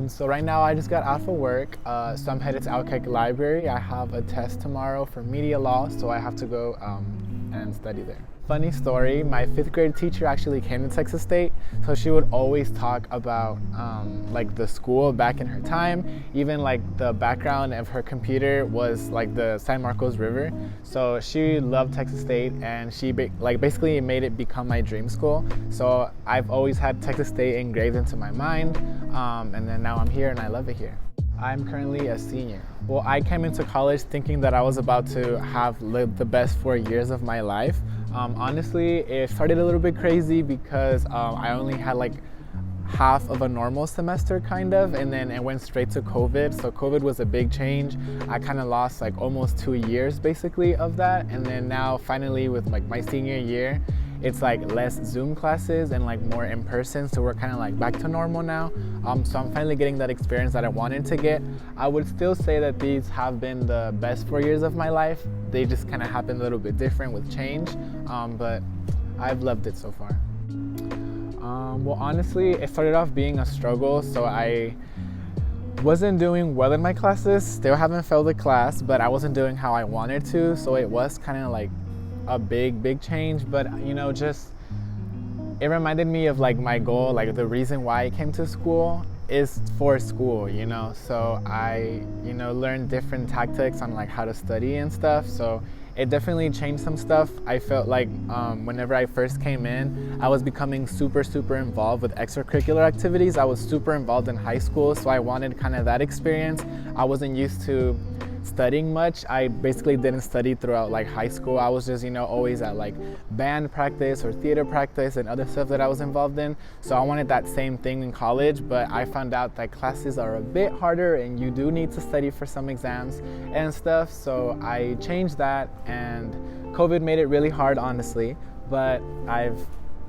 So right now I just got out for work, so I'm headed to Alkek Library. I have a test tomorrow for media law, so I have to go and study there. Funny story, my 5th grade teacher actually came to Texas State, so she would always talk about like the school back in her time. Even like the background of her computer was like the San Marcos River. So she loved Texas State, and she basically made it become my dream school. So I've always had Texas State engraved into my mind, and then now I'm here and I love it here. I'm currently a senior. Well, I came into college thinking that I was about to have lived the best 4 years of my life. Honestly, it started a little bit crazy because I only had like half of a normal semester kind of, and then it went straight to COVID. So COVID was a big change. I kind of lost like almost 2 years basically of that. And then now finally with like my senior year, it's like less Zoom classes and like more in person, so we're kind of like back to normal now. So I'm finally getting that experience that I wanted to get. I would still say that these have been the best 4 years of my life. They just kind of happened a little bit different with change, but I've loved it so far. Well, honestly, it started off being a struggle, so I wasn't doing well in my classes. Still haven't failed a class, but I wasn't doing how I wanted to, so it was kind of like a big change. But you know, just it reminded me of like my goal, like the reason why I came to school is for school, you know. So I, you know, learned different tactics on like how to study and stuff. So it definitely changed some stuff. I felt like whenever I first came in, I was becoming super involved with extracurricular activities. I was super involved in high school, so I wanted kind of that experience. I wasn't used to studying much. I basically didn't study throughout like high school. I was just, you know, always at like band practice or theater practice and other stuff that I was involved in. So I wanted that same thing in college, but I found out that classes are a bit harder and you do need to study for some exams and stuff. So I changed that, and COVID made it really hard, honestly, but I've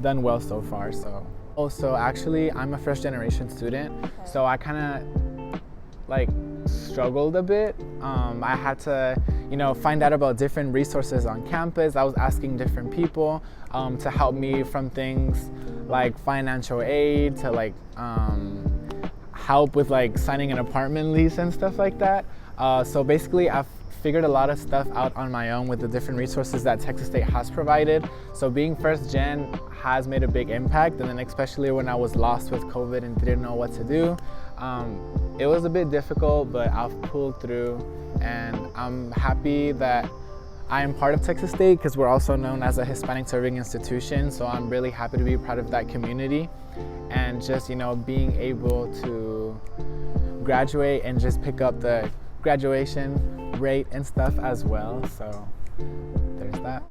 done well so far. So also, actually, I'm a first generation student, so I kind of like struggled a bit. I had to, you know, find out about different resources on campus. I was asking different people to help me, from things like financial aid to like help with like signing an apartment lease and stuff like that. So basically I've figured a lot of stuff out on my own with the different resources that Texas State has provided. So being first gen has made a big impact, and then especially when I was lost with COVID and didn't know what to do. It was a bit difficult, but I've pulled through, and I'm happy that I am part of Texas State because we're also known as a Hispanic serving institution. So I'm really happy to be part of that community, and just, you know, being able to graduate and just pick up the graduation rate and stuff as well. So there's